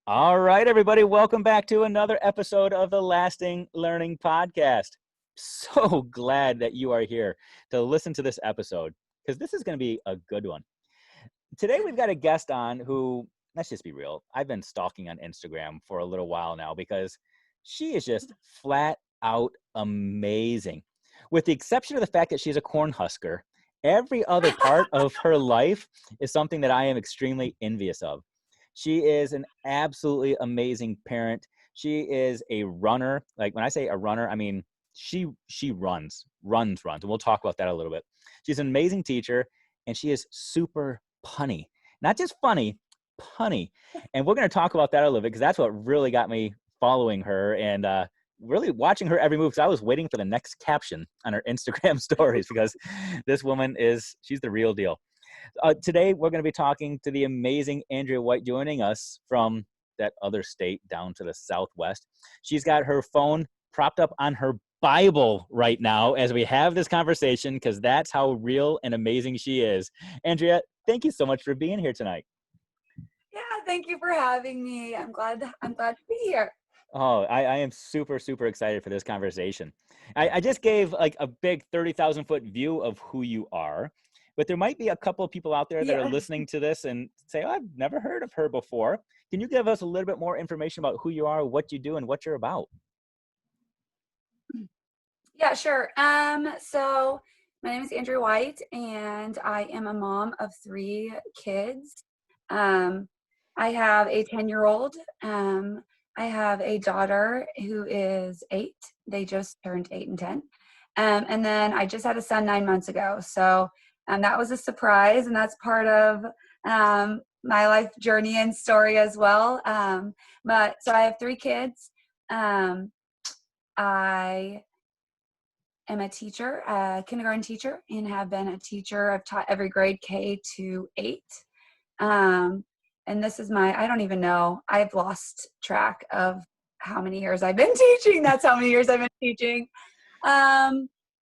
All right, everybody, welcome back to another episode of the Lasting Learning Podcast. So glad that you are here to listen to this episode because this is going to be a good one. Today, we've got a guest on who, let's just be real, I've been stalking on Instagram for a little while now because she is just flat out amazing. With the exception of the fact that she's a Cornhusker, every other part of her life is something that I am extremely envious of. She is an absolutely amazing parent. She is a runner. Like when I say a runner, I mean she runs. And we'll talk about that a little bit. She's an amazing teacher, and she is super punny. Not just funny, punny. And we're going to talk about that a little bit because that's what really got me following her and really watching her every move. Because I was waiting for the next caption on her Instagram stories because this woman she's the real deal. Today, we're going to be talking to the amazing Andrea White joining us from that other state down to the Southwest. She's got her phone propped up on her Bible right now as we have this conversation because that's how real and amazing she is. Andrea, thank you so much for being here tonight. Yeah, thank you for having me. I'm glad to be here. Oh, I am super, super excited for this conversation. I just gave like a big 30,000 foot view of who you are, but there might be a couple of people out there that are listening to this and say, oh, I've never heard of her before. Can you give us a little bit more information about who you are, what you do, and what you're about? Yeah, sure. So my name is Andrea White, and I am a mom of 3 kids. I have a 10-year-old. I have a daughter who is 8. They just turned 8 and 10. And then I just had a son 9 months ago. So that was a surprise, and that's part of my life journey and story as well. But so I have 3 kids. I am a teacher, a kindergarten teacher, and have been a teacher. I've taught every grade K to 8. And this is I don't even know. I've lost track of how many years I've been teaching. That's how many years I've been teaching.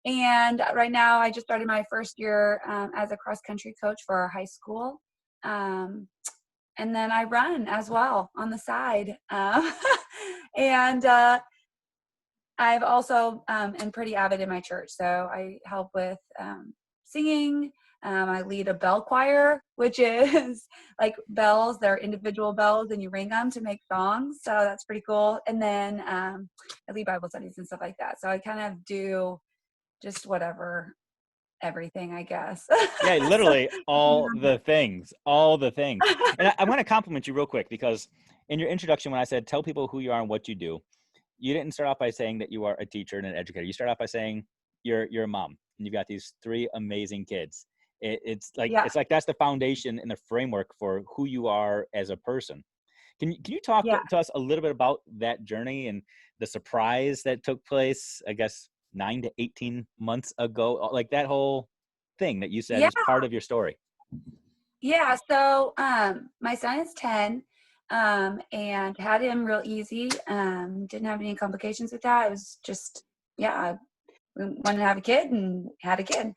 And right now I just started my first year as a cross-country coach for our high school. And then I run as well on the side. And I've also am pretty avid in my church. So I help with singing. I lead a bell choir, which is like bells. They're individual bells, and you ring them to make songs. So that's pretty cool. And then I lead Bible studies and stuff like that. So I kind of do just everything, I guess. Yeah, literally all the things. And I want to compliment you real quick because in your introduction, when I said, tell people who you are and what you do, you didn't start off by saying that you are a teacher and an educator. You start off by saying you're a mom and you've got these 3 amazing kids. It's like that's the foundation and the framework for who you are as a person. Can you talk to us a little bit about that journey and the surprise that took place, I guess, 9 to 18 months ago, like that whole thing that you said is part of your story? Yeah. So my son is 10. And had him real easy. Didn't have any complications with that. It was just, we wanted to have a kid and had a kid.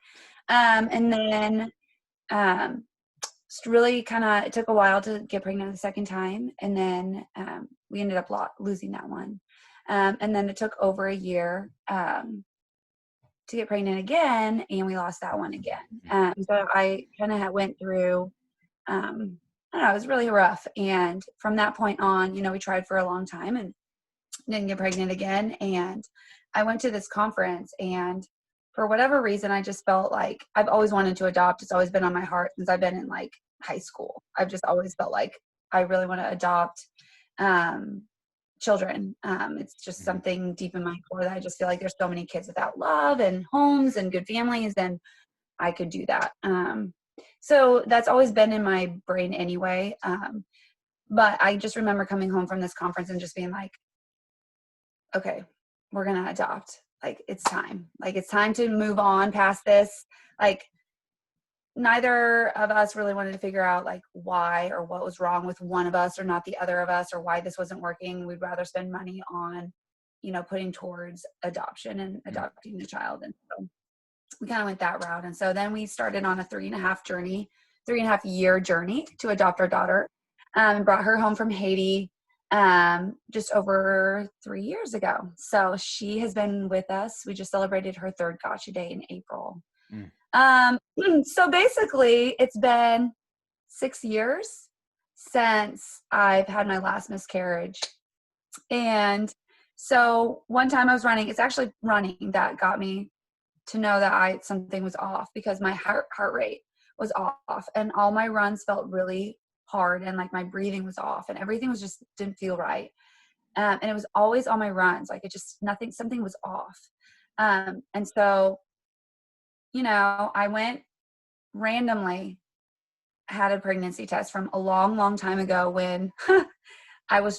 And then just really it took a while to get pregnant the second time. And then we ended up losing that one. And then it took over a year to get pregnant again, and we lost that one again. So I kind of went through, I don't know, it was really rough. And from that point on, we tried for a long time and didn't get pregnant again. And I went to this conference, and for whatever reason, I just felt like I've always wanted to adopt. It's always been on my heart since I've been in like high school. I've just always felt like I really want to adopt children. It's just something deep in my core that I just feel like there's so many kids without love and homes and good families, and I could do that. So that's always been in my brain anyway. But I just remember coming home from this conference and just being like, okay, we're going to adopt. Like, it's time. Like, it's time to move on past this. Like, neither of us really wanted to figure out like why or what was wrong with one of us or not the other of us, or why this wasn't working. We'd rather spend money on, putting towards adoption and adopting the child. And so we kind of went that route. And so then we started on a 3.5 year journey to adopt our daughter, and brought her home from Haiti. just over 3 years ago. So she has been with us. We just celebrated her third gotcha day in April. Mm. So basically it's been 6 years since I've had my last miscarriage. And so one time I was running, it's actually running that got me to know that something was off, because my heart rate was off and all my runs felt really hard, and like my breathing was off and everything was just didn't feel right. And it was always on my runs. Like something was off. And so, I went randomly, had a pregnancy test from a long, long time ago when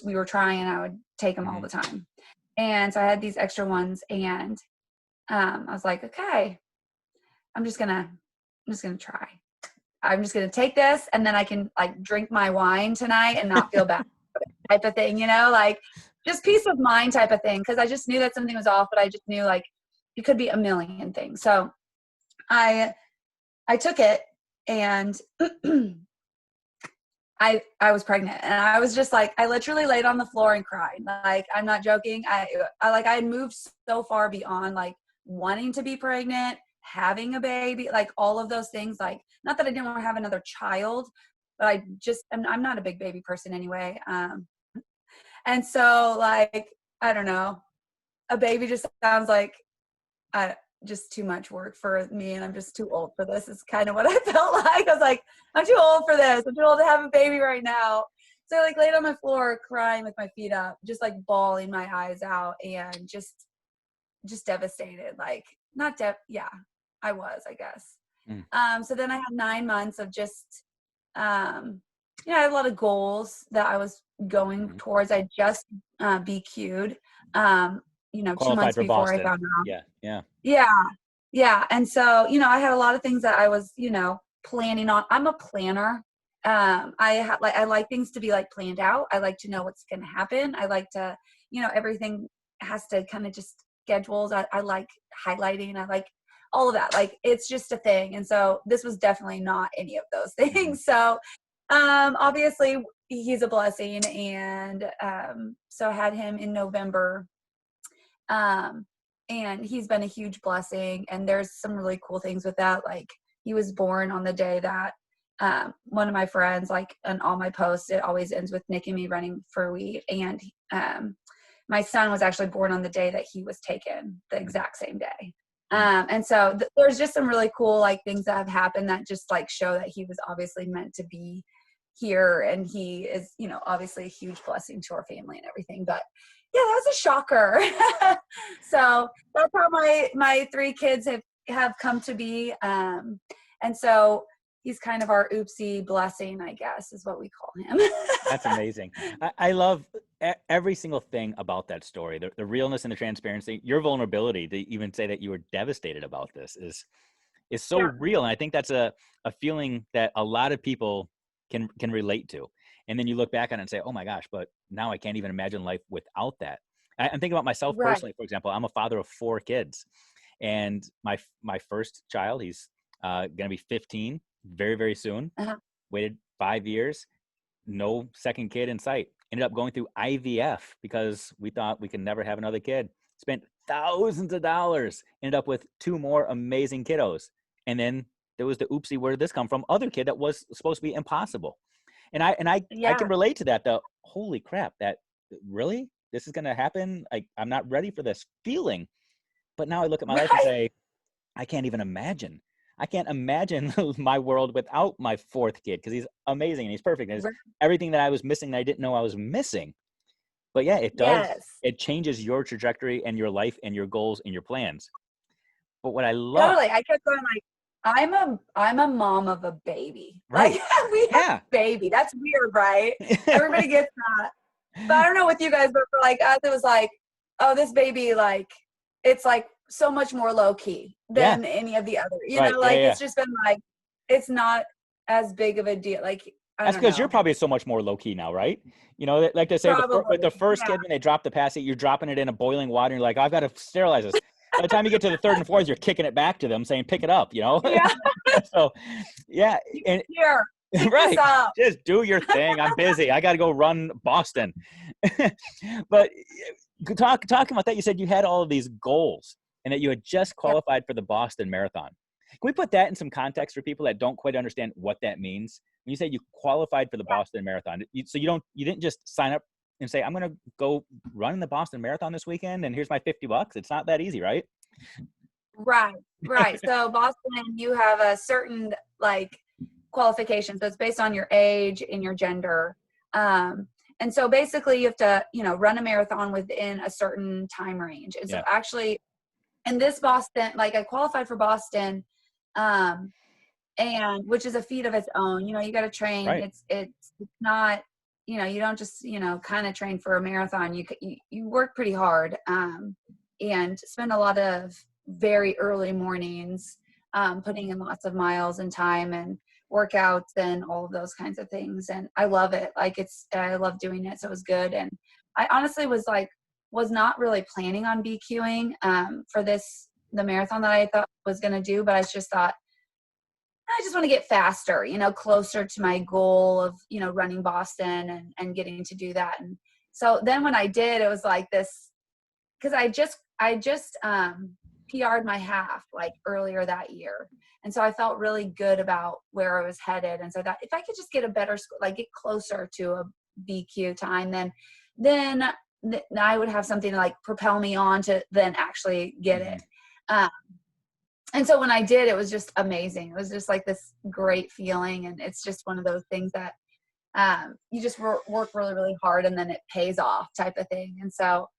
we were trying, I would take them all the time. And so I had these extra ones, and I was like, okay, I'm just gonna try. I'm just gonna take this, and then I can like drink my wine tonight and not feel bad type of thing, like just peace of mind type of thing. Cause I just knew that something was off, but I just knew like it could be a million things. So I took it, and I was pregnant, and I was just like, I literally laid on the floor and cried. Like, I'm not joking. I had moved so far beyond like wanting to be pregnant, having a baby, like all of those things. Like, not that I didn't want to have another child, but I'm not a big baby person anyway. And so like, I don't know, a baby just sounds like just too much work for me, and I'm just too old for this is kind of what I felt like. I was like, I'm too old for this. I'm too old to have a baby right now. So I like laid on my floor crying with my feet up, just like bawling my eyes out, and just devastated. Like, not yeah, I was, I guess. So then I had 9 months of just I had a lot of goals that I was going towards. I just BQ'd 2 Qualified months for before I Boston. found out. Yeah. Yeah. And so, I had a lot of things that I was, planning on. I'm a planner. I like things to be like planned out. I like to know what's going to happen. I like to, everything has to kind of just schedules. I like highlighting. I like all of that. Like, it's just a thing. And so this was definitely not any of those things. So, obviously he's a blessing. And, so I had him in November. And he's been a huge blessing, and there's some really cool things with that. Like, he was born on the day that one of my friends, like on all my posts, it always ends with Nick and me running for wheat, and my son was actually born on the day that he was taken, the exact same day. And so there's just some really cool like things that have happened that just like show that he was obviously meant to be here, and he is, obviously a huge blessing to our family and everything. But yeah, that was a shocker. So that's how my 3 kids have come to be. And so he's kind of our oopsie blessing, I guess, is what we call him. That's amazing. I love every single thing about that story. The realness and the transparency, your vulnerability to even say that you were devastated about this is so real. And I think that's a feeling that a lot of people can relate to. And then you look back on it and say, oh my gosh, but now I can't even imagine life without that. I'm thinking about myself personally, for example. I'm a father of 4 kids, and my first child, he's going to be 15 very, very soon. Waited 5 years, no second kid in sight. Ended up going through IVF because we thought we could never have another kid. Spent thousands of dollars, ended up with 2 more amazing kiddos. And then there was the oopsie, where did this come from? Other kid that was supposed to be impossible. And I can relate to that. The holy crap, that really, this is going to happen. I'm not ready for this feeling. But now I look at my life and say, I can't even imagine. I can't imagine my world without my 4th kid, because he's amazing and he's perfect. And everything that I was missing that I didn't know I was missing. But yeah, it does. Yes. It changes your trajectory and your life and your goals and your plans. But what I love. Totally. I kept going like, I'm a mom of a baby. Right. Like, we have a baby. That's weird, right? Everybody gets that. But I don't know with you guys, but for like us, it was like, oh, this baby, like, it's like so much more low key than any of the other. You know, like it's just been like, it's not as big of a deal. Like, that's because you're probably so much more low key now, right? Like they say, with the first kid, when they drop the passy, you're dropping it in a boiling water. And you're like, I've got to sterilize this. By the time you get to the 3rd and 4th, you're kicking it back to them saying, pick it up, Yeah. So, yeah. And Keep Right. this up. Just do your thing. I'm busy. I got to go run Boston. But talking about that, you said you had all of these goals and that you had just qualified for the Boston Marathon. Can we put that in some context for people that don't quite understand what that means? When you say you qualified for the Boston Marathon, so you didn't just sign up and say, I'm going to go run the Boston Marathon this weekend and here's my $50. It's not that easy, right? Right. So Boston, you have a certain like qualification. So it's based on your age and your gender. And so basically you have to, run a marathon within a certain time range. And so actually in this Boston, like I qualified for Boston, and which is a feat of its own. You got to train. Right. It's not, you don't just, kind of train for a marathon. You work pretty hard, and spend a lot of very early mornings, putting in lots of miles and time and workouts and all of those kinds of things. And I love it. Like I love doing it. So it was good. And I honestly was not really planning on BQing, for the marathon that I thought was going to do, but I just thought, I just want to get faster, closer to my goal of, running Boston and getting to do that. And so then when I did, it was like this, because I just PR'd my half like earlier that year. And so I felt really good about where I was headed. And so that if I could just get a better score, like get closer to a BQ time, then I would have something to like propel me on to then actually get it. And so when I did, it was just amazing. It was just like this great feeling. And it's just one of those things that you just work really, really hard and then it pays off type of thing. And so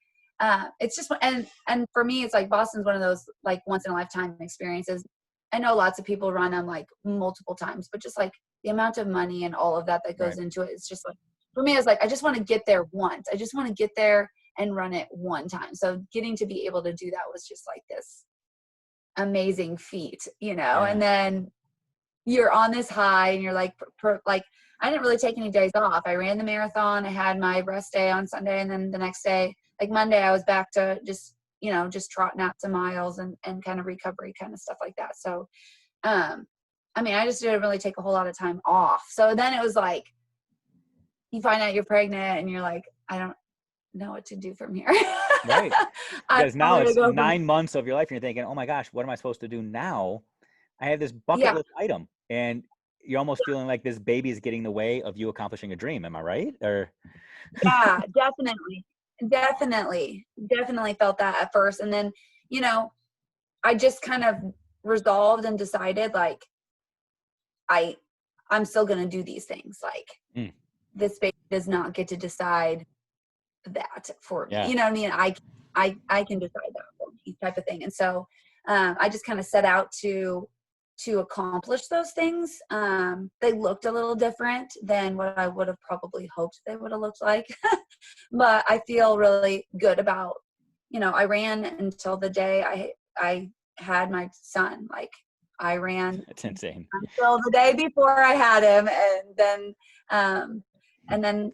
it's just, and for me, it's like Boston's one of those like once in a lifetime experiences. I know lots of people run them like multiple times, but just like the amount of money and all of that goes into it. It's just like, for me, it's like, I just want to get there once. I just want to get there and run it one time. So getting to be able to do that was just like this amazing feat, and then you're on this high and you're like, like, I didn't really take any days off. I ran the marathon. I had my rest day on Sunday. And then the next day, like Monday, I was back to just trotting out some miles and kind of recovery kind of stuff like that. So, I just didn't really take a whole lot of time off. So then it was like, you find out you're pregnant and you're like, I don't know what to do from here. Right. Because now it's 9 months of your life and you're thinking, oh my gosh, what am I supposed to do now? I have this bucket list item, and you're almost feeling like this baby is getting in the way of you accomplishing a dream. Am I right? Or yeah, definitely felt that at first. And then, I just kind of resolved and decided like, I'm still going to do these things. Like this baby does not get to decide that for me. You know what I mean? I can decide that for me type of thing. And so, I just kind of set out to accomplish those things. They looked a little different than what I would have probably hoped they would have looked like. But I feel really good about, I ran until the day I had my son. Like I ran. It's insane. Until the day before I had him. And then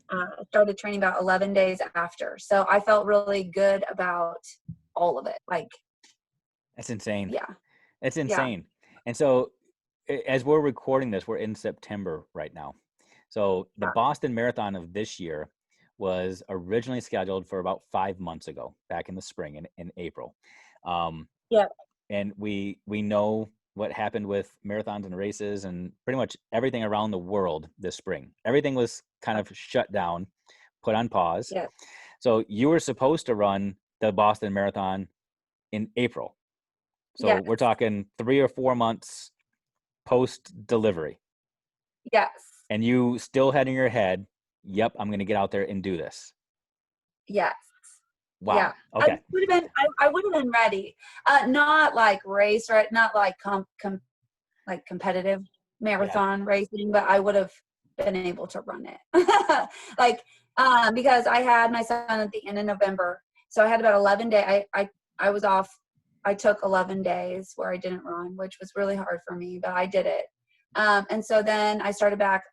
started training about 11 days after. So I felt really good about all of it. Like, that's insane. Yeah. It's insane. Yeah. And so as we're recording this, we're in September right now. So the Boston Marathon of this year was originally scheduled for about 5 months ago, back in the spring in April. And we know what happened with marathons and races and pretty much everything around the world this spring. Everything was kind of shut down, put on pause. Yeah. So you were supposed to run the Boston Marathon in April. So we're talking 3 or 4 months post delivery. Yes. And you still had in your head, yep, I'm going to get out there and do this. Yes. Wow. Yeah. Okay. I would have been ready. Not like race, right? Not like like competitive marathon racing, but I would have been able to run it. Like, because I had my son at the end of November. So I had about 11 days. I was off. I took 11 days where I didn't run, which was really hard for me, but I did it. And so then I started back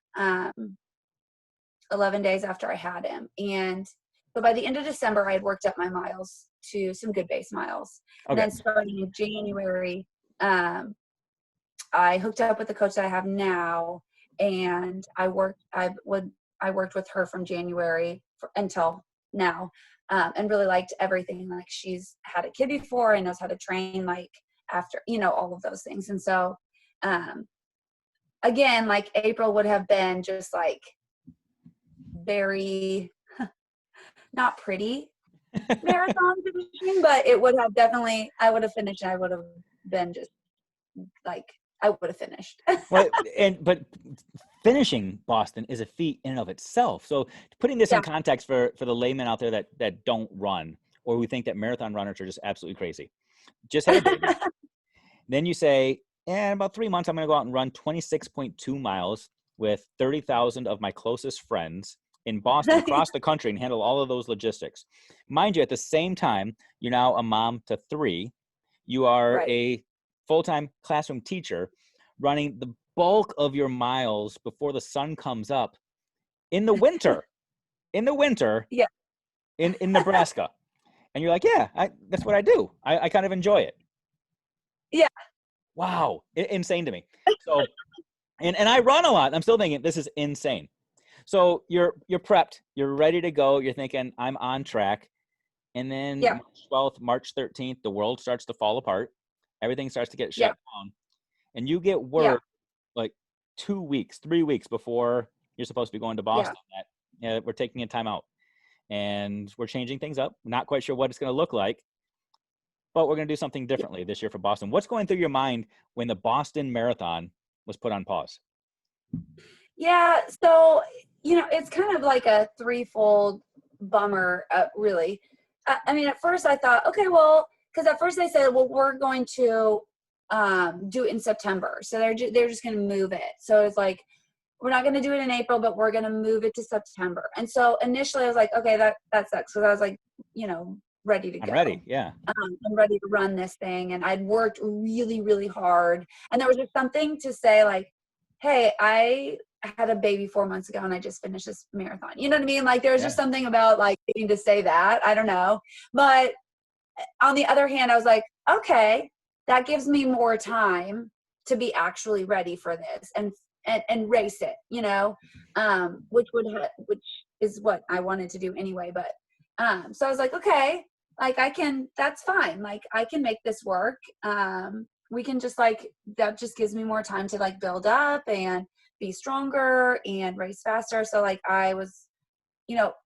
11 days after I had him. And so by the end of December, I had worked up my miles to some good base miles. Okay. And then starting in January, I hooked up with the coach that I have now. and I worked with her from January until now, and really liked everything. Like, she's had a kid before and knows how to train, like, after, all of those things. And so, again, like, April would have been just like very not pretty marathon finishing, but it would have definitely, I would have finished and I would have been just like, I would have finished. Well, but finishing Boston is a feat in and of itself. So putting this in Yeah. context for the laymen out there that don't run, or who think that marathon runners are just absolutely crazy. Just had a baby. Then you say, in about 3 months, I'm going to go out and run 26.2 miles with 30,000 of my closest friends in Boston, across the country, and handle all of those logistics. Mind you, at the same time, you're now a mom to 3. You are Right. a full-time classroom teacher, running the bulk of your miles before the sun comes up in the winter, Yeah. in Nebraska. And you're like, yeah, that's what I do. I kind of enjoy it. Yeah. Wow. Insane to me. So, and I run a lot. I'm still thinking this is insane. So you're prepped, you're ready to go. You're thinking I'm on track. And then Yeah. March 12th, March 13th, the world starts to fall apart. Everything starts to get Yeah. shut down. And you get Yeah. word like 2 weeks, 3 weeks before you're supposed to be going to Yeah. Boston that we're taking a time out and we're changing things up. Not quite sure what it's going to look like, but we're going to do something differently this year for Boston. What's going through your mind when the Boston Marathon was put on pause? Yeah. So, it's kind of like a threefold bummer, really. I mean, at first I thought, okay, well, because at first they said, well, we're going to do it in September. So they're just going to move it. So it's like, we're not going to do it in April, but we're going to move it to September. And so initially I was like, okay, that sucks. So I was like, ready to I'm go. ready. Yeah. I'm ready to run this thing. And I'd worked really, really hard. And there was just something to say, like, hey, I had a baby 4 months ago and I just finished this marathon. You know what I mean? Like, there was just something about, like, needing to say that. I don't know. But on the other hand, I was like, okay, that gives me more time to be actually ready for this and race it, which is what I wanted to do anyway. But so I was like, okay, like, that's fine. Like, I can make this work. We can just, like, that just gives me more time to, like, build up and be stronger and race faster. So, like, I was,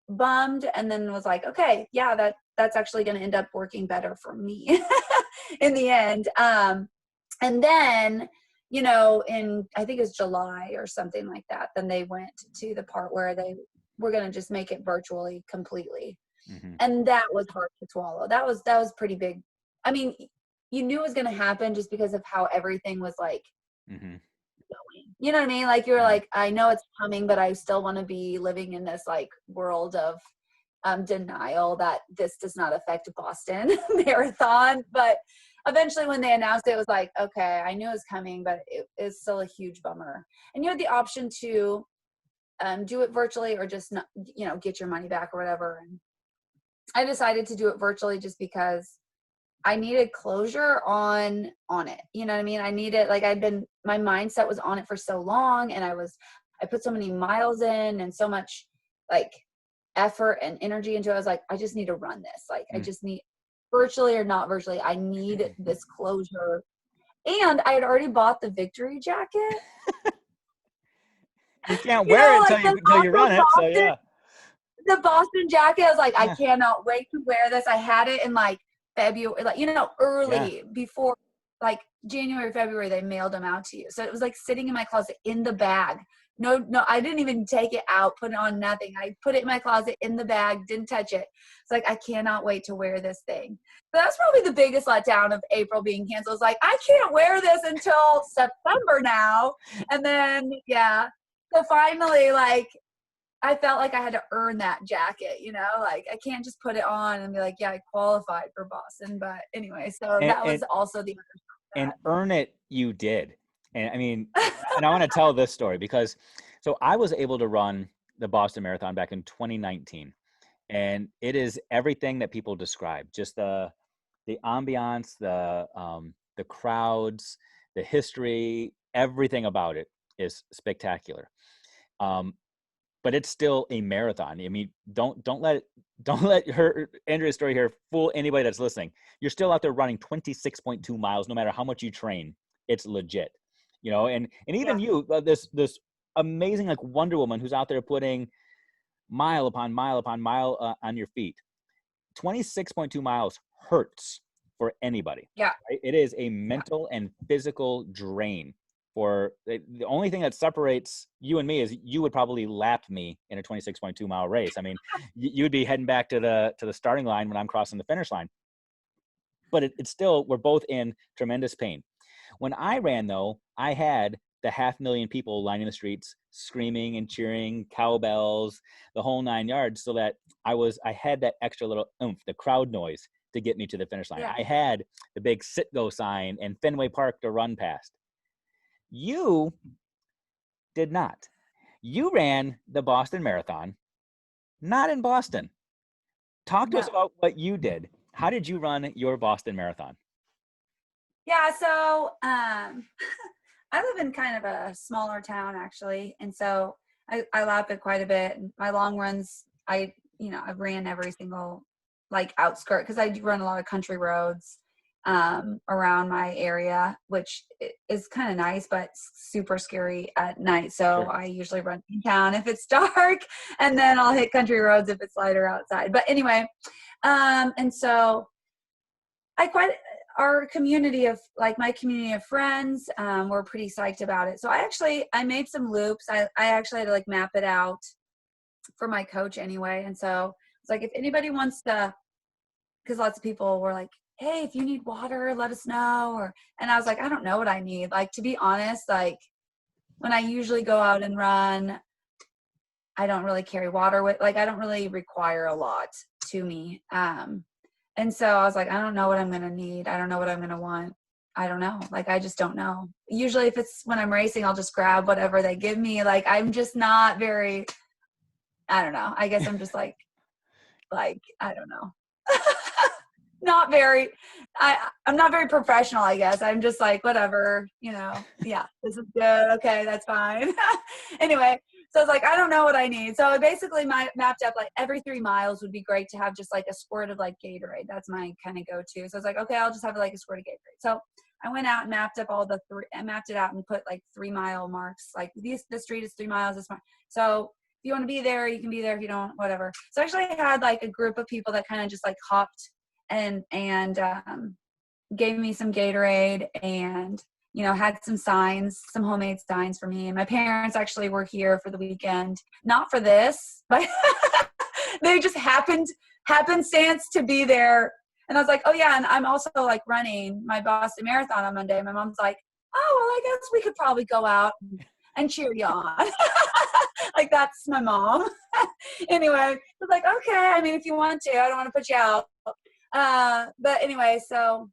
bummed, and then was like, okay, yeah, that's actually going to end up working better for me in the end. And then, in, I think it's July or something like that, then they went to the part where they were going to just make it virtually completely. Mm-hmm. And that was hard to swallow. That was pretty big. I mean, you knew it was going to happen just because of how everything was, like, Mm-hmm. going. You know what I mean? Like, you're Yeah. like, I know it's coming, but I still want to be living in this, like, world of denial that this does not affect Boston Marathon. But eventually when they announced it, it was like, okay, I knew it was coming, but it is still a huge bummer. And you had the option to do it virtually or just not, get your money back or whatever. And I decided to do it virtually just because I needed closure on it. You know what I mean? I needed, like, my mindset was on it for so long, and I put so many miles in and so much, like, effort and energy into it. I was like, I just need to run this. Like, I just need, virtually or not virtually, I need this closure. And I had already bought the victory jacket. You can't wear it Like, until you run it. So yeah. The Boston jacket, I was like, I Yeah. cannot wait to wear this. I had it in, like, February, like, early, before, like, January, February, they mailed them out to you. So it was, like, sitting in my closet in the bag. No, I didn't even take it out, put it on, nothing. I put it in my closet in the bag, didn't touch it. It's like, I cannot wait to wear this thing. So that's probably the biggest letdown of April being canceled. It's like, I can't wear this until September now. And then, yeah. So finally, like, I felt like I had to earn that jacket, like, I can't just put it on and be like, yeah, I qualified for Boston. But anyway, so that was also the other side. And earn it you did. And I mean, and I want to tell this story because, so I was able to run the Boston Marathon back in 2019, and it is everything that people describe, just the ambiance, the crowds, the history, everything about it. is spectacular. But it's still a marathon. I mean, don't let Andrea's story here fool anybody that's listening. You're still out there running 26.2 miles, no matter how much you train. It's legit, and even you, this amazing like Wonder Woman who's out there putting mile upon mile upon mile on your feet. 26.2 miles hurts for anybody. Yeah. Right? It is a mental and physical drain. For the only thing that separates you and me is you would probably lap me in a 26.2 mile race. I mean, you would be heading back to the starting line when I'm crossing the finish line. But it's still, we're both in tremendous pain. When I ran, though, I had the 500,000 people lining the streets, screaming and cheering, cowbells, the whole 9 yards, so that I had that extra little oomph, the crowd noise, to get me to the finish line. Yeah. I had the big sit-go sign and Fenway Park to run past. You did not. You ran the Boston Marathon, not in Boston. Talk to us about what you did. How did you run your Boston Marathon? Yeah, so I live in kind of a smaller town actually, and so I lap it quite a bit. My long runs, I've ran every single like outskirt because I do run a lot of country roads around my area, which is kind of nice, but super scary at night. So I usually run in town if it's dark, and then I'll hit country roads if it's lighter outside. But anyway, and so our community of my community of friends were pretty psyched about it. So I made some loops. I actually had to like map it out for my coach anyway. And so it's like, if anybody wants to, because lots of people were like, hey, if you need water, let us know. And I was like, I don't know what I need. Like, to be honest, like when I usually go out and run, I don't really carry water with, I don't really require a lot to me. And so I was like, I don't know what I'm going to need. I don't know what I'm going to want. I don't know. I just don't know. Usually if it's when I'm racing, I'll just grab whatever they give me. I'm just not very, I don't know. I guess I'm just I don't know. Not very, I'm not very professional, I guess. I'm just whatever, yeah, this is good. Okay, that's fine. Anyway, so I was like, I don't know what I need. So I basically mapped up every 3 miles would be great to have just a squirt of Gatorade. That's my kind of go-to. So I was like, okay, I'll just have a squirt of Gatorade. So I went out and mapped up I mapped it out and put 3 mile marks. The street is 3 miles. This so if you want to be there, you can be there. If you don't, whatever. So actually I had a group of people that kind of just hopped and gave me some Gatorade and, had some signs, some homemade signs for me. And my parents actually were here for the weekend, not for this, but they just happenstance to be there. And I was like, oh yeah. And I'm also running my Boston Marathon on Monday. My mom's like, oh, well, I guess we could probably go out and cheer you on. That's my mom. Anyway, I was like, okay, I mean, if you want to, I don't want to put you out. But anyway, so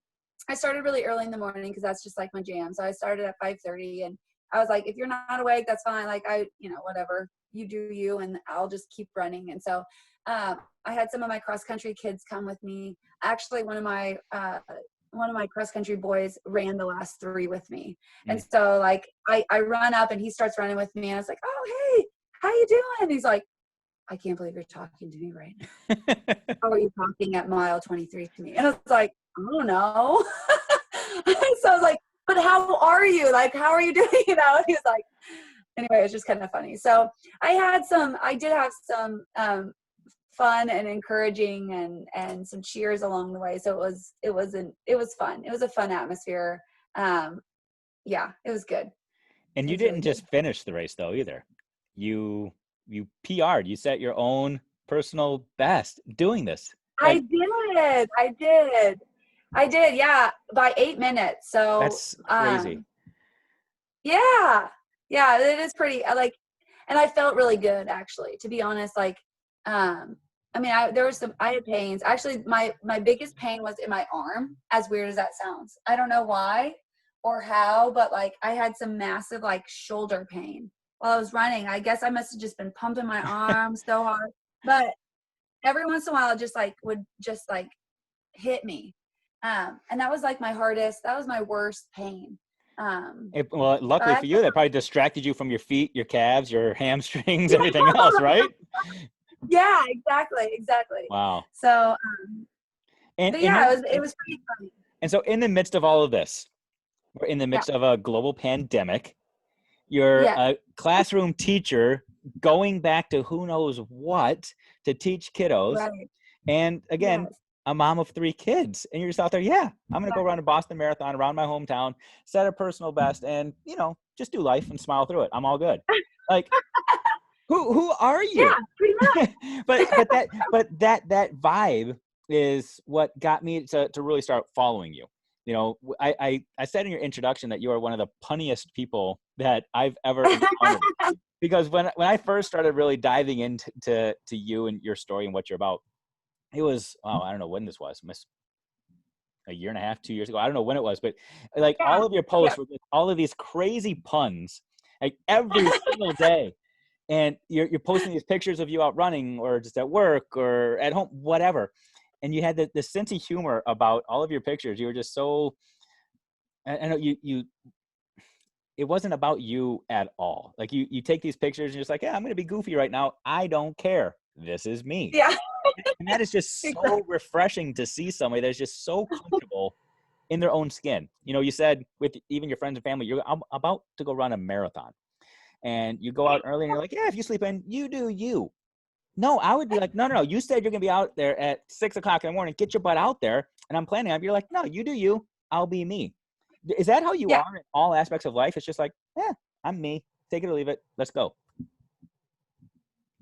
I started really early in the morning because that's just my jam. So I started at 5:30 and I was like, if you're not awake, that's fine. Whatever, you do you, and I'll just keep running. And so I had some of my cross country kids come with me. Actually, one of my cross country boys ran the last 3 with me. And so I run up and he starts running with me and I was like, oh, hey, how you doing? He's like, I can't believe you're talking to me right now. How are you talking at mile 23 to me? And I was like, I don't know. So I was like, but how are you? How are you doing? And he was like, anyway, it was just kind of funny. So I did have some fun and encouraging and some cheers along the way. So it was fun. It was a fun atmosphere. Yeah, it was good. And you didn't just finish the race though either. You PR'd, you set your own personal best doing this. I did. Yeah. By 8 minutes. So that's crazy. Yeah, it is pretty and I felt really good actually, to be honest. I mean, I had pains. Actually, my biggest pain was in my arm, as weird as that sounds. I don't know why or how, but I had some massive shoulder pain while I was running. I guess I must have just been pumping my arm so hard. But every once in a while it just would just hit me. And that was my hardest, that was my worst pain. Well, But luckily I for you, that probably distracted you from your feet, your calves, your hamstrings, everything else, right? yeah, exactly. Wow. So, And but and yeah, you it was pretty funny. and so in the midst of all of this, we're in the Yeah. midst of a global pandemic. You're Yes. a classroom teacher going back to who knows what to teach kiddos. Right. And again, Yes. a mom of 3 kids. And you're just out there, yeah, I'm going to Yeah. go run a Boston Marathon around my hometown, set a personal best, and, just do life and smile through it. I'm all good. Like, who are Yeah. you? Pretty much. but that vibe is what got me to really start following you. I said in your introduction that you are one of the punniest people that I've ever encountered, because when I first started really diving into to you and your story and what you're about, it was, I don't know when this was, a year and a half, 2 years ago. I don't know when it was, but like Yeah. all of your Yeah. posts were just all of these crazy puns, like every single day. And you're posting these pictures of you out running or just at work or at home, whatever. And you had the sense of humor about all of your pictures. You were just so, I know it wasn't about you at all. Like you take these pictures and you're just like, yeah, I'm going to be goofy right now. I don't care. This is me. Yeah. And that is just Exactly. so refreshing to see somebody that's just so comfortable in their own skin. You said with even your friends and family, I'm about to go run a marathon, and you go out early and you're like, yeah, if you sleep in, you do you. No, I would be like, no. You said you're going to be out there at 6:00 in the morning. Get your butt out there. And I'm planning on it. You're like, no, you do you. I'll be me. Is that how you Yeah. are in all aspects of life? It's just like, yeah, I'm me. Take it or leave it. Let's go.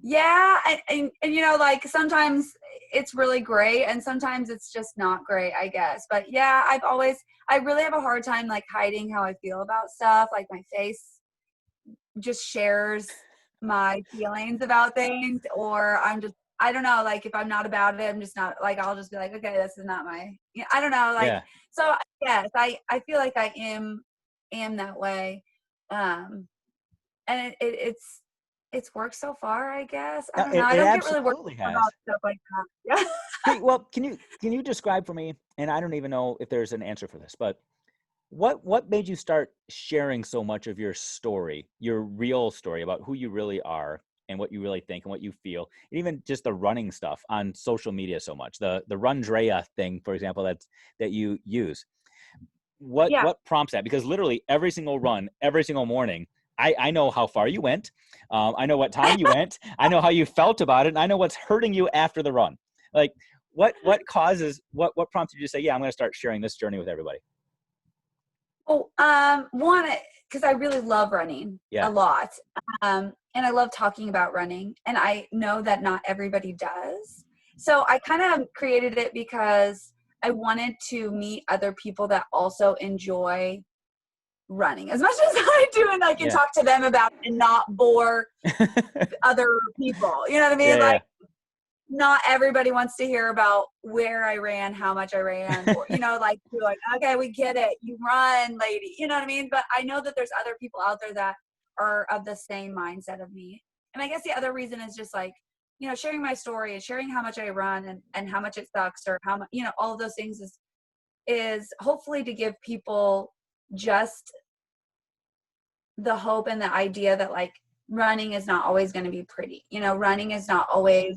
Yeah. And like sometimes it's really great and sometimes it's just not great, I guess. But yeah, I really have a hard time like hiding how I feel about stuff. Like my face just shares my feelings about things, or I don't know, like if I'm not about it, I'm just not, like I'll just be like, okay, this is not my, I don't know, like, Yeah. so yes, I feel like I am that way. And it's worked so far, I guess. I don't know. I It don't get really worried absolutely has. about stuff like that. Yeah. Okay, well, can you describe for me, and I don't even know if there's an answer for this, but what made you start sharing so much of your story, your real story about who you really are and what you really think and what you feel, and even just the running stuff on social media so much, the Rundrea thing, for example, that you use. What Yeah. what prompts that? Because literally every single run, every single morning, I know how far you went. I know what time you went. I know how you felt about it. And I know what's hurting you after the run. Like what prompted you to say, yeah, I'm going to start sharing this journey with everybody? Oh, one, because I really love running Yeah. a lot. And I love talking about running, and I know that not everybody does. So I kind of created it because I wanted to meet other people that also enjoy running as much as I do, and I can Yeah. talk to them about it and not bore other people. You know what I Yeah. mean? Yeah. Like, not everybody wants to hear about where I ran, how much I ran, or, like, you're like, okay, we get it. You run, lady. You know what I mean? But I know that there's other people out there that are of the same mindset of me. And I guess the other reason is just like, sharing my story and sharing how much I run and how much it sucks, or how much, all of those things is hopefully to give people just the hope and the idea that like running is not always going to be pretty. Running is not always,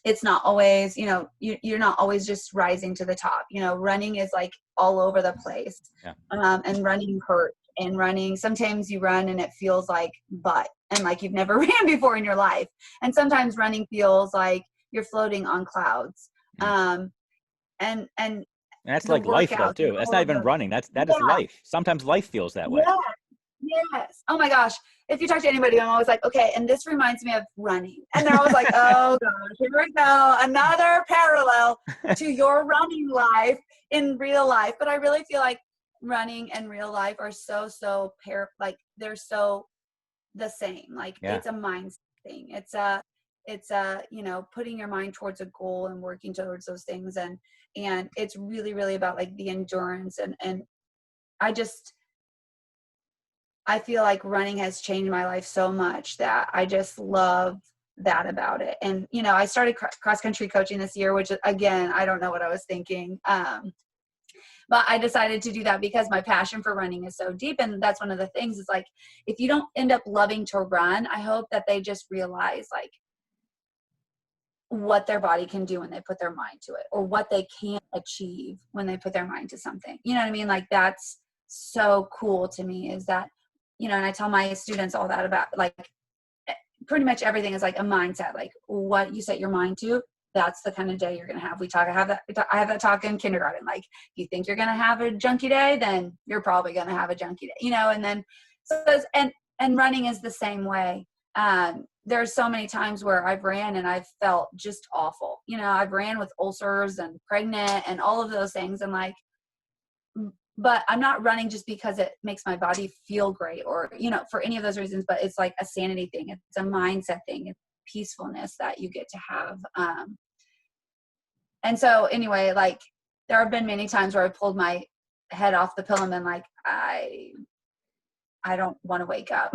it's not always, you're not always just rising to the top. Running is like all over the place. Yeah. And running hurts, and running, sometimes you run and it feels like butt and like you've never ran before in your life. And sometimes running feels like you're floating on clouds. Mm. And And that's the like life though workouts and too. That's all not of even those. running. That is Yeah. life. Sometimes life feels that way. Yeah. Yes. Oh my gosh. If you talk to anybody, I'm always like, okay, and this reminds me of running. And they're always like, oh gosh, here we go. Another parallel to your running life in real life. But I really feel like running and real life are like they're so the same. Like Yeah. it's a mindset thing. It's putting your mind towards a goal and working towards those things. And it's really, really about like the endurance and I feel like running has changed my life so much that I just love that about it. And, I started cross country coaching this year, which again, I don't know what I was thinking. But I decided to do that because my passion for running is so deep. And that's one of the things is like, if you don't end up loving to run, I hope that they just realize like what their body can do when they put their mind to it, or what they can achieve when they put their mind to something. You know what I mean? Like that's so cool to me is that, you know, and I tell my students all that about like pretty much everything is like a mindset, like what you set your mind to, that's the kind of day you're going to have. I have that talk in kindergarten. Like, if you think you're going to have a junky day, then you're probably going to have a junky day, you know? And then, and running is the same way. There's so many times where I've ran and I've felt just awful. You know, I've ran with ulcers and pregnant and all of those things. And like, but I'm not running just because it makes my body feel great or, you know, for any of those reasons, but it's like a sanity thing. It's a mindset thing. It's peacefulness that you get to have. And so anyway, like there have been many times where I pulled my head off the pillow and been like, I don't want to wake up.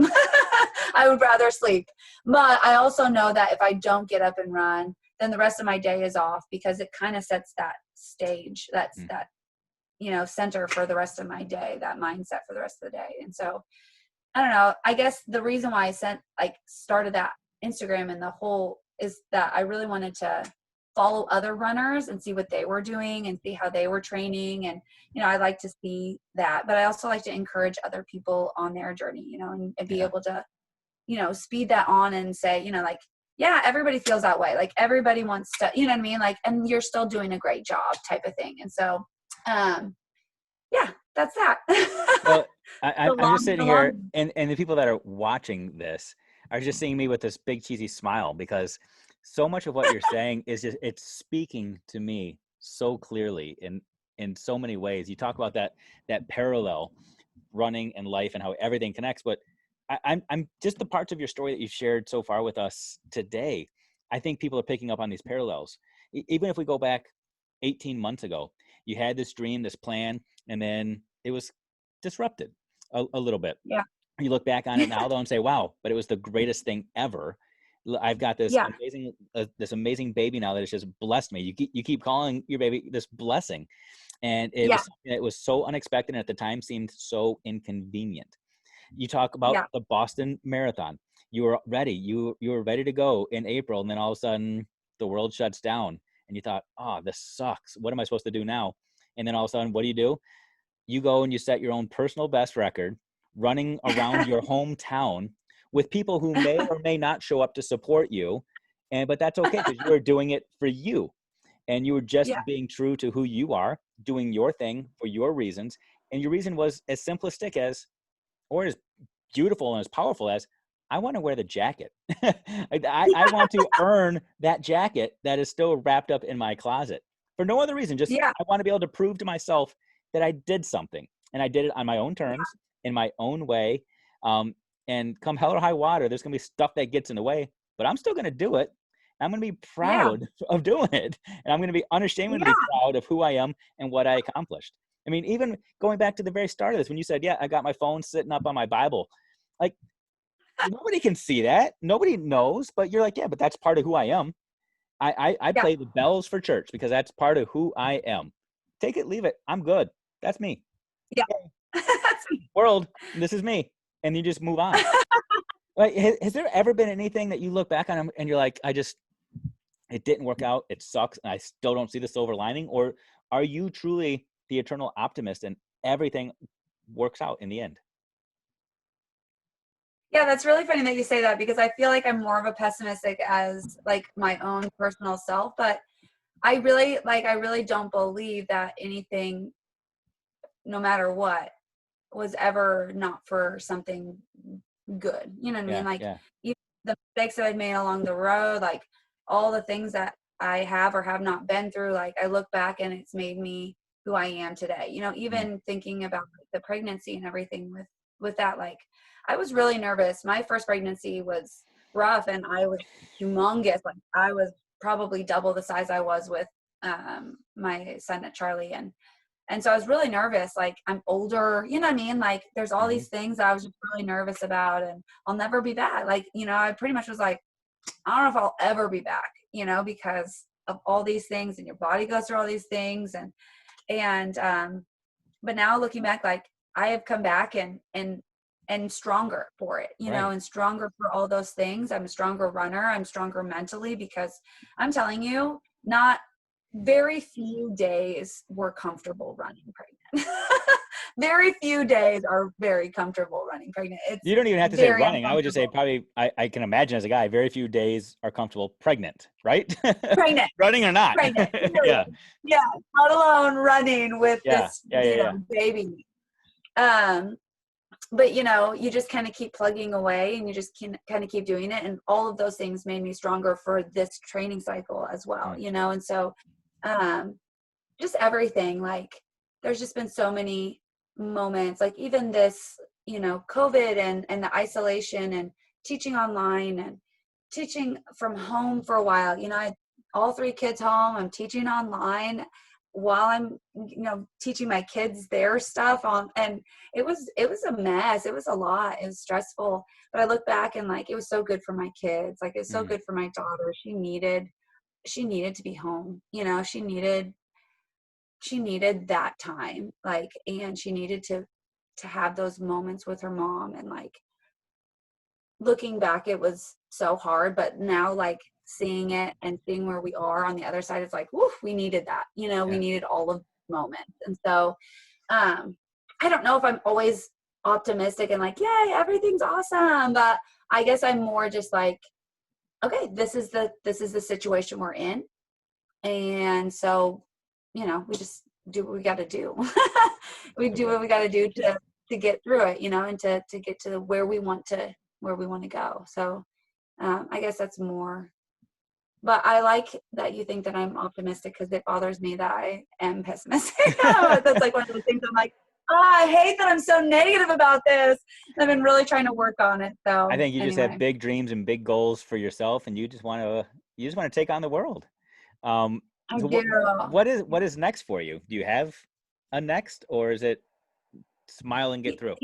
I would rather sleep. But I also know that if I don't get up and run, then the rest of my day is off, because it kind of sets that stage, that, you know, center for the rest of my day, that mindset for the rest of the day. And so, I don't know, I guess the reason why I started that Instagram and the whole is that I really wanted to follow other runners and see what they were doing and see how they were training. And, you know, I like to see that, but I also like to encourage other people on their journey, you know, and be able to, you know, speed that on and say, you know, like, yeah, everybody feels that way. Like everybody wants to, you know what I mean? Like, and you're still doing a great job type of thing. And so, yeah, that's that. Well, I'm just sitting here, and the people that are watching this are just seeing me with this big cheesy smile, because so much of what you're saying is just, it's speaking to me so clearly in so many ways. You talk about that parallel, running and life and how everything connects, but I'm just the parts of your story that you've shared so far with us today. I think people are picking up on these parallels. Even if we go back 18 months ago, you had this dream, this plan, and then it was disrupted a little bit. Yeah. You look back on it now though and say, wow, but it was the greatest thing ever. I've got this amazing baby now that has just blessed me. You keep calling your baby this blessing. And it was something that was so unexpected and at the time seemed so inconvenient. You talk about the Boston Marathon. You were ready. You were ready to go in April, and then all of a sudden the world shuts down and you thought, oh, this sucks. What am I supposed to do now? And then all of a sudden, what do? You go and you set your own personal best record running around your hometown with people who may or may not show up to support you. But that's okay, because you are doing it for you. And you were just being true to who you are, doing your thing for your reasons. And your reason was as simplistic as, or as beautiful and as powerful as, I want to wear the jacket. I want to earn that jacket that is still wrapped up in my closet for no other reason. Just, I want to be able to prove to myself that I did something, and I did it on my own terms, in my own way. And come hell or high water, there's going to be stuff that gets in the way, but I'm still going to do it. I'm going to be proud of doing it. And I'm going to be unashamedly proud of who I am and what I accomplished. I mean, even going back to the very start of this, when you said, I got my phone sitting up on my Bible, like nobody can see that. Nobody knows, but you're like, but that's part of who I am. I play the bells for church because that's part of who I am. Take it, leave it. I'm good. That's me. Yeah. World, this is me. And you just move on. Like, has there ever been anything that you look back on and you're like, it didn't work out, it sucks, and I still don't see the silver lining? Or are you truly the eternal optimist and everything works out in the end? Yeah, that's really funny that you say that, because I feel like I'm more of a pessimistic as like my own personal self, but I really don't believe that anything, no matter what, was ever not for something good. You know what I mean? Like even the mistakes that I've made along the road, like all the things that I have or have not been through, like I look back and it's made me who I am today. You know, even thinking about the pregnancy and everything with that, like I was really nervous. My first pregnancy was rough and I was humongous. Like I was probably double the size I was with my son at Charlie. And so I was really nervous. Like I'm older, you know what I mean? Like there's all these things that I was just really nervous about, and I'll never be back. Like, you know, I pretty much was like, I don't know if I'll ever be back, you know, because of all these things, and your body goes through all these things. And But now looking back, like I have come back and stronger for it, you know, Right. and stronger for all those things. I'm a stronger runner. I'm stronger mentally because I'm telling you, not very few days were comfortable running pregnant. Very few days are very comfortable running pregnant. It's You don't even have to say very running. I would just say uncomfortable. probably, I can imagine as a guy, very few days are comfortable pregnant, right? Pregnant, Running or not. pregnant. Yeah. Period. Yeah, let alone running with Yeah. this, Yeah. Yeah. you Yeah. know, baby. Um, but you know, you just kind of keep plugging away and you just can kind of keep doing it. And all of those things made me stronger for this training cycle as well, Mm. you know? And so, just everything, like there's just been so many moments, like even this, you know, COVID and the isolation and teaching online and teaching from home for a while, you know, I all three kids home, I'm teaching online while I'm, you know, teaching my kids their stuff on, and it was a mess. It was a lot. It was stressful, but I look back and like it was so good for my kids. Like it's so Mm. good for my daughter. She needed to be home, you know. She needed that time, like, and she needed to have those moments with her mom. And like looking back, it was so hard, but now like seeing it and seeing where we are on the other side, it's like, woof, we needed that, you know. We Yeah. needed all of the moments. And so um I don't know if I'm always optimistic and like, yay, everything's awesome, but I guess I'm more just like, okay, this is the situation we're in. And so, you know, we just do what we got to do. We do what we got to do to get through it, you know, and to get to where we want to go. So I guess that's more. But I like that you think that I'm optimistic because it bothers me that I am pessimistic. That's like one of those things I'm like, oh, I hate that I'm so negative about this. I've been really trying to work on it. I So think you just have anyway, big dreams and big goals for yourself, and you just want to take on the world. Um, I so do. what is next for you? Do you have a next, or is it smile and get through?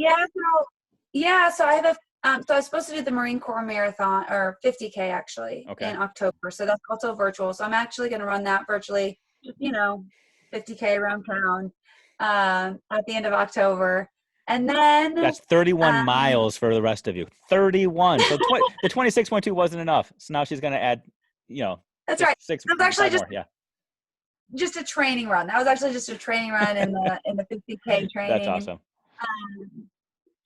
Yeah, so I have so I was supposed to do the Marine Corps Marathon or 50K actually Okay. in October. So that's also virtual. So I'm actually going to run that virtually, you know, 50K around town at the end of October. And then That's 31 um, miles for the rest of you. 31. So the 26.2 wasn't enough. So now she's going to add, that's six, right. six, That was actually five just more. Yeah. just a training run. That was actually just a training run in the 50K That's training. awesome.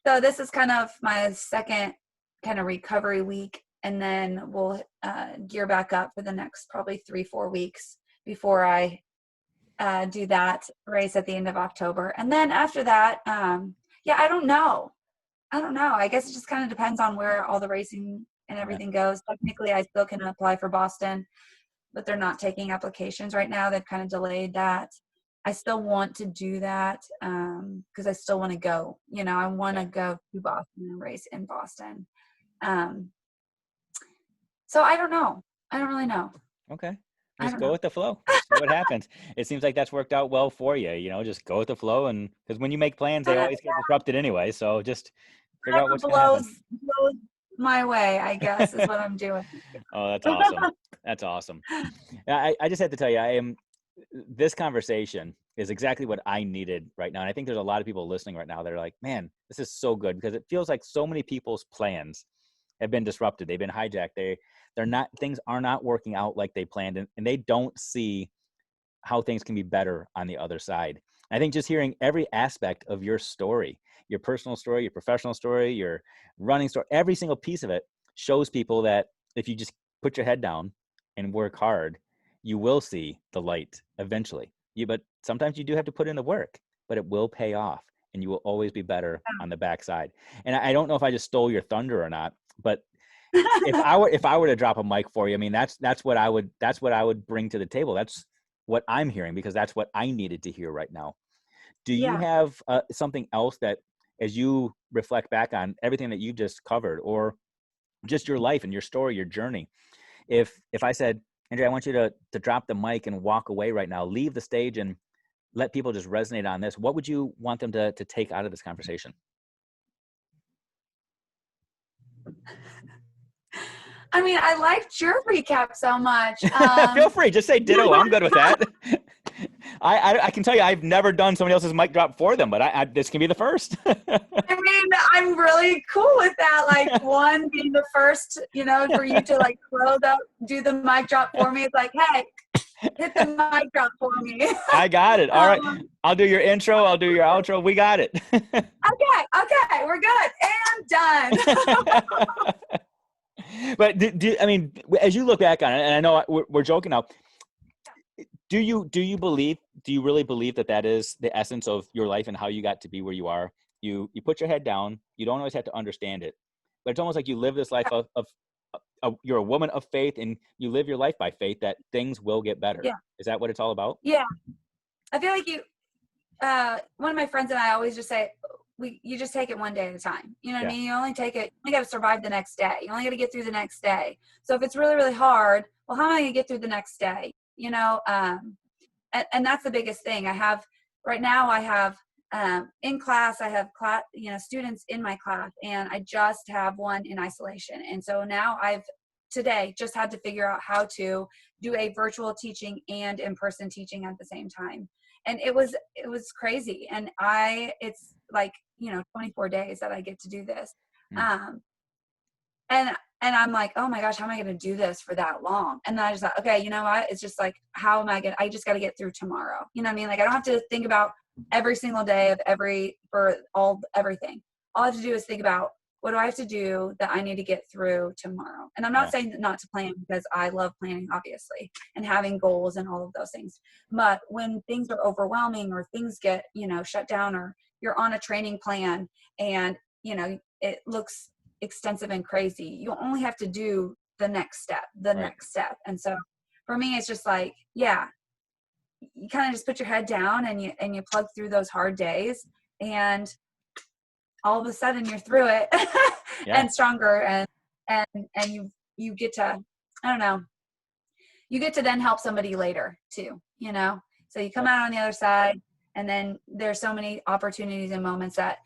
So this is kind of my second kind of recovery week, and then we'll gear back up for the next probably 3-4 weeks before I do that race at the end of October. And then after that, yeah, I don't know. I guess it just kind of depends on where all the racing and Yeah. everything goes. Technically, I still can apply for Boston, but they're not taking applications right now. They've kind of delayed that. I still want to do that because I still want to go. You know, I want to Yeah. go to Boston and race in Boston. Um, so I don't know. I don't really know. Okay. I Just don't go know. with the flow. See what happens. It seems like that's worked out well for you. Just go with the flow. And because when you make plans, they always get disrupted anyway. So just figure out Whatever what's going to happen. blows my way, I guess, is what I'm doing. Oh, that's awesome. That's awesome. I just have to tell you, this conversation is exactly what I needed right now. And I think there's a lot of people listening right now that are like, man, this is so good, because it feels like so many people's plans have been disrupted. They've been hijacked. Things are not working out like they planned, and they don't see how things can be better on the other side. I think just hearing every aspect of your story, your personal story, your professional story, your running story, every single piece of it shows people that if you just put your head down and work hard, you will see the light eventually. But sometimes you do have to put in the work, but it will pay off, and you will always be better on the backside. And I don't know if I just stole your thunder or not, but if I were to drop a mic for you, I mean, that's what I would bring to the table. That's what I'm hearing, because that's what I needed to hear right now. Do you Yeah. have something else that, as you reflect back on everything that you just covered, or just your life and your story, your journey, if I said, Andrea, I want you to drop the mic and walk away right now, leave the stage and let people just resonate on this, what would you want them to take out of this conversation? I mean, I liked your recap so much. Feel free, just say ditto. I'm good with that. I can tell you, I've never done somebody else's mic drop for them, but this can be the first. I mean, I'm really cool with that. Like one being the first, for you to like do the mic drop for me. It's like, hey, hit the mic drop for me. I got it. All right. I'll do your intro. I'll do your outro. We got it. Okay, we're good and done. But I mean, as you look back on it, and I know we're joking now, do you really believe that is the essence of your life and how you got to be where you are? You put your head down. You don't always have to understand it, but it's almost like you live this life of you're a woman of faith, and you live your life by faith that things will get better. Yeah. Is that what it's all about? Yeah. I feel like one of my friends and I always just say, you just take it one day at a time. You know what I mean? You only got to survive the next day. You only got to get through the next day. So if it's really, really hard, well, how am I going to get through the next day? And that's the biggest thing. Right now I have in class, I have students in my class, and I just have one in isolation. And so now I've today just had to figure out how to do a virtual teaching and in-person teaching at the same time. And it was crazy. And it's like, 24 days that I get to do this. And I'm like, oh my gosh, how am I going to do this for that long? And then I just thought, okay, you know what? It's just like, I just got to get through tomorrow. You know what I mean? Like, I don't have to think about every single day of everything. All I have to do is think about, what do I have to do that I need to get through tomorrow? And I'm not saying not to plan, because I love planning, obviously, and having goals and all of those things. But when things are overwhelming, or things get, shut down, or you're on a training plan and, it looks extensive and crazy, you only have to do the next step. And so for me, it's just like, you kind of just put your head down and you plug through those hard days, and all of a sudden you're through it and stronger, and you get to, I don't know, you get to then help somebody later too, so you come out on the other side, and then there's so many opportunities and moments that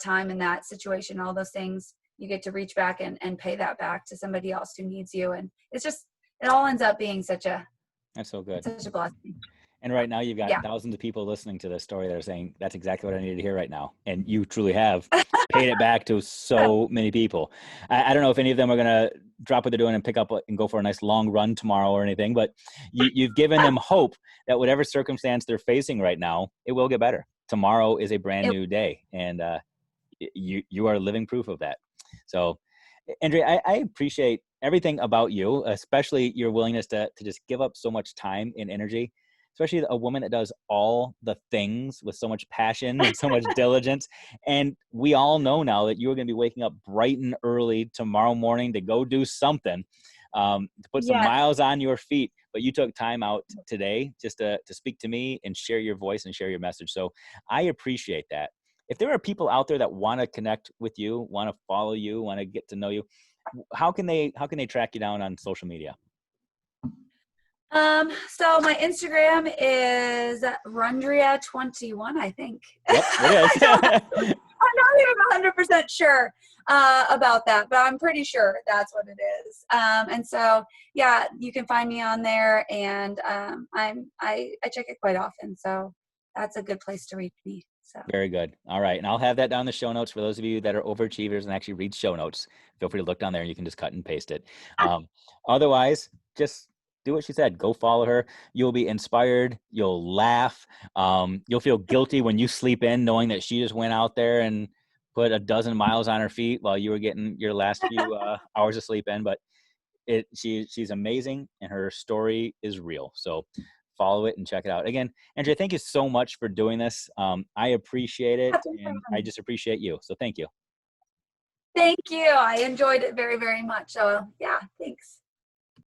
time and that situation, all those things, you get to reach back and pay that back to somebody else who needs you. And it's just, it all ends up being that's so good. Such a blessing. And right now you've got thousands of people listening to this story that are saying, that's exactly what I needed to hear right now. And you truly have paid it back to so many people. I don't know if any of them are going to drop what they're doing and pick up and go for a nice long run tomorrow or anything, but you've given them hope that whatever circumstance they're facing right now, it will get better. Tomorrow is a brand new day. And you are living proof of that. So, Andrea, I appreciate everything about you, especially your willingness to just give up so much time and energy, especially a woman that does all the things with so much passion and so much diligence. And we all know now that you're going to be waking up bright and early tomorrow morning to go do something, to put some miles on your feet. But you took time out today just to speak to me and share your voice and share your message. So I appreciate that. If there are people out there that want to connect with you, want to follow you, want to get to know you, how can they track you down on social media? So my Instagram is Rundria21, I think. Yep, it is. I'm not even 100% sure about that, but I'm pretty sure that's what it is. And so, you can find me on there, and I check it quite often. So that's a good place to reach me. So. Very good. All right. And I'll have that down in the show notes for those of you that are overachievers and actually read show notes. Feel free to look down there and you can just cut and paste it. Otherwise, just do what she said. Go follow her. You'll be inspired. You'll laugh. You'll feel guilty when you sleep in, knowing that she just went out there and put 12 miles on her feet while you were getting your last few hours of sleep in. But she's amazing, and her story is real. So follow it and check it out. Again, Andrea, thank you so much for doing this. I appreciate it, and I just appreciate you. So thank you. Thank you. I enjoyed it very, very much. So thanks.